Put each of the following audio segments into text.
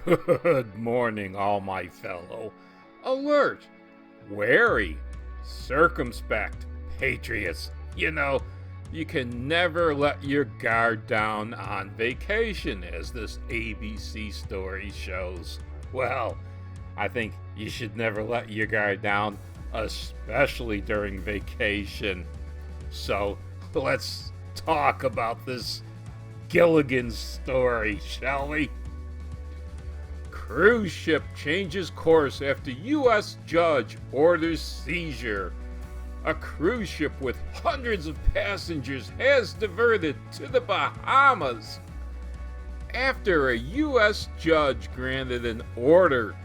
Good morning, all my fellow alert, wary, circumspect patriots. You can never let your guard down on vacation, as this ABC story shows. Well, I think you should never let your guard down, especially during vacation. So let's talk about this Gilligan story, shall we? Cruise ship changes course after U.S. judge orders seizure. A cruise ship with hundreds of passengers has diverted to the Bahamas after a U.S. judge granted an order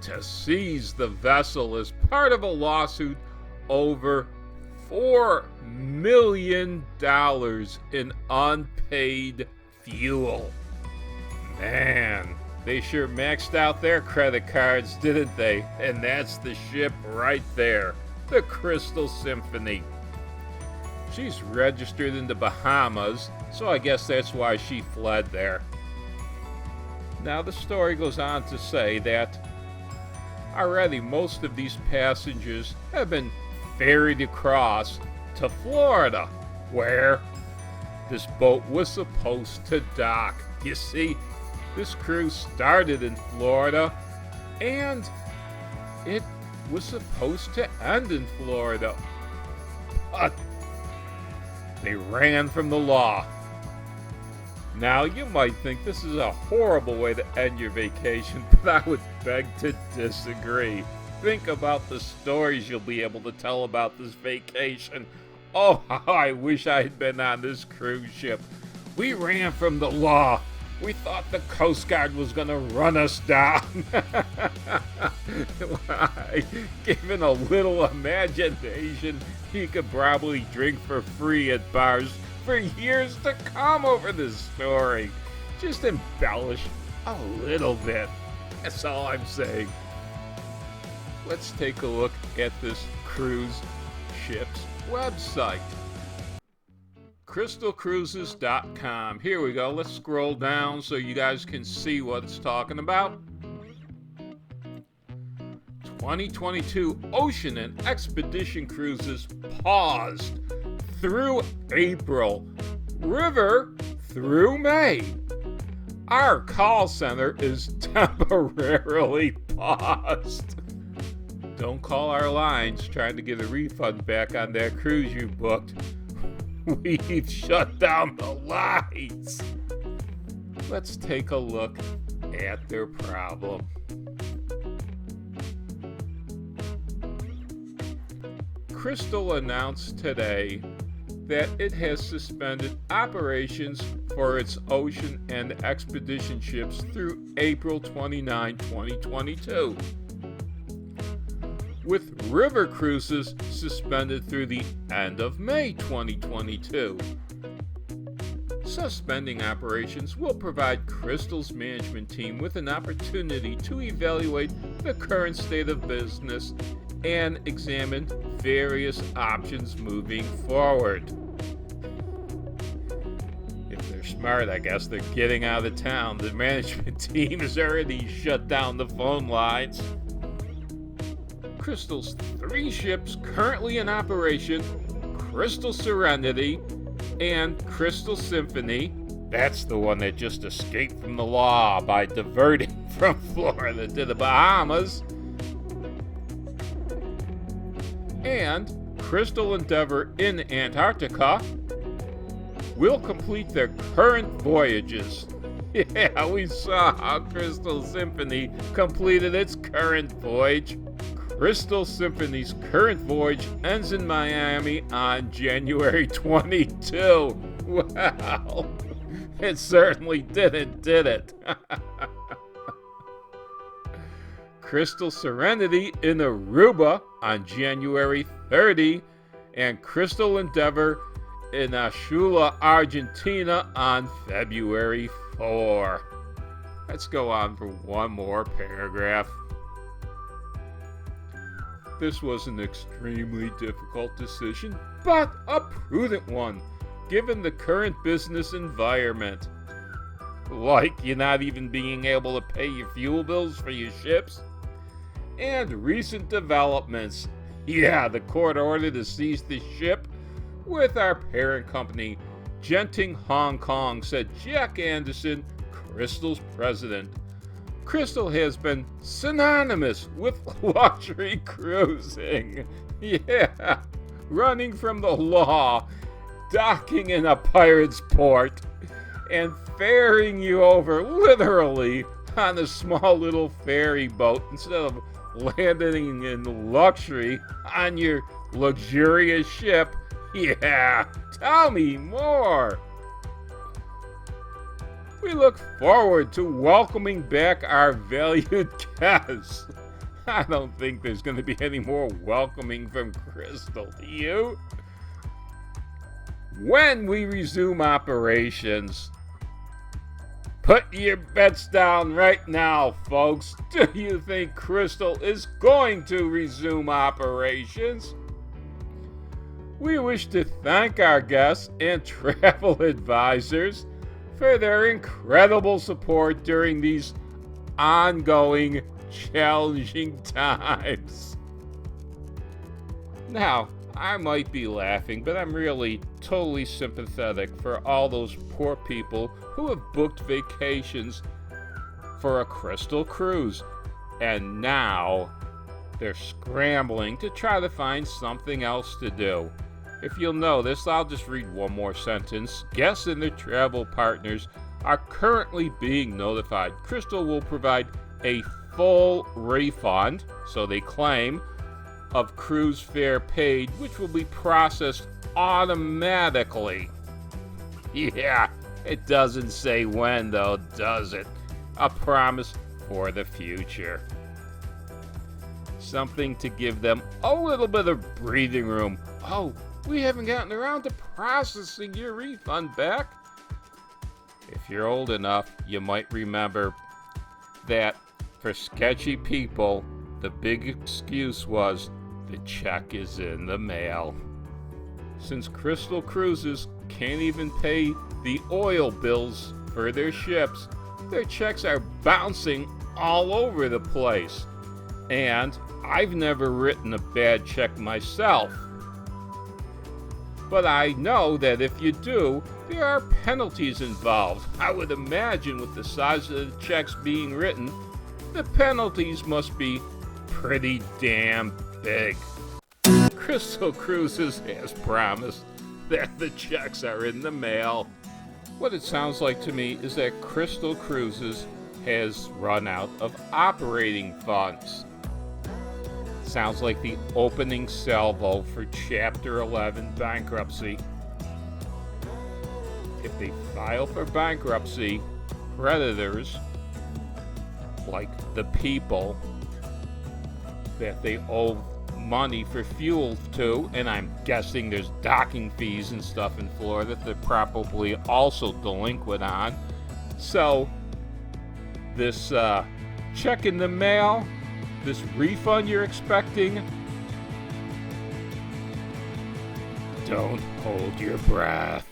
to seize the vessel as part of a lawsuit over $4 million in unpaid fuel. Man, they sure maxed out their credit cards, didn't they? And that's the ship right there, the Crystal Symphony. She's registered in the Bahamas, so I guess that's why she fled there. Now, the story goes on to say that already most of these passengers have been ferried across to Florida, where this boat was supposed to dock. You see, this cruise started in Florida, and it was supposed to end in Florida. But they ran from the law. Now, you might think this is a horrible way to end your vacation, but I would beg to disagree. Think about the stories you'll be able to tell about this vacation. Oh, how I wish I had been on this cruise ship. We ran from the law. We thought the Coast Guard was going to run us down. Given a little imagination, you could probably drink for free at bars for years to come over this story. Just embellish a little bit. That's all I'm saying. Let's take a look at this cruise ship's website. crystalcruises.com. Here we go. Let's scroll down so you guys can see what it's talking about. 2022 ocean and expedition cruises paused through April. River through May. Our call center is temporarily paused. Don't call our lines trying to get a refund back on that cruise you booked. We've shut down the lights. Let's take a look at their problem. Crystal announced today that it has suspended operations for its ocean and expedition ships through April 29, 2022. With river cruises suspended through the end of May 2022. Suspending operations will provide Crystal's management team with an opportunity to evaluate the current state of business and examine various options moving forward. If they're smart, I guess they're getting out of town. The management team has already shut down the phone lines. Crystal's 3 ships currently in operation, Crystal Serenity and Crystal Symphony, that's the one that just escaped from the law by diverting from Florida to the Bahamas, and Crystal Endeavor in Antarctica, will complete their current voyages. Yeah, we saw how Crystal Symphony completed its current voyage. Crystal Symphony's current voyage ends in Miami on January 22. Well, it certainly didn't, did it? Crystal Serenity in Aruba on January 30, and Crystal Endeavor in Ashula, Argentina on February 4. Let's go on for one more paragraph. This was an extremely difficult decision, but a prudent one, given the current business environment. like you not even being able to pay your fuel bills for your ships. And recent developments. Yeah, the court ordered to seize the ship with our parent company, Genting Hong Kong, said Jack Anderson, Crystal's president. Crystal has been synonymous with luxury cruising. Yeah, running from the law, docking in a pirate's port, and ferrying you over literally on a small little ferry boat instead of landing in luxury on your luxurious ship. Yeah, tell me more. We look forward to welcoming back our valued guests. I don't think there's going to be any more welcoming from Crystal, do you? When we resume operations, put your bets down right now, folks. Do you think Crystal is going to resume operations? We wish to thank our guests and travel advisors for their incredible support during these ongoing, challenging times. Now, I might be laughing, but I'm really totally sympathetic for all those poor people who have booked vacations for a Crystal cruise, and now they're scrambling to try to find something else to do. If you'll notice, I'll just read one more sentence. Guests and their travel partners are currently being notified. Crystal will provide a full refund, so they claim, of cruise fare paid, which will be processed automatically. Yeah, it doesn't say when, though, does it? A promise for the future. Something to give them a little bit of breathing room. Oh, we haven't gotten around to processing your refund back. If you're old enough, you might remember that for sketchy people, the big excuse was the check is in the mail. Since Crystal Cruises can't even pay the oil bills for their ships, their checks are bouncing all over the place. And I've never written a bad check myself. But I know that if you do, there are penalties involved. I would imagine with the size of the checks being written, the penalties must be pretty damn big. Crystal Cruises has promised that the checks are in the mail. What it sounds like to me is that Crystal Cruises has run out of operating funds. Sounds like the opening salvo for Chapter 11 bankruptcy. If they file for bankruptcy, creditors, like the people that they owe money for fuel to, and I'm guessing there's docking fees and stuff in Florida that they're probably also delinquent on. So, this check in the mail, this refund you're expecting, don't hold your breath.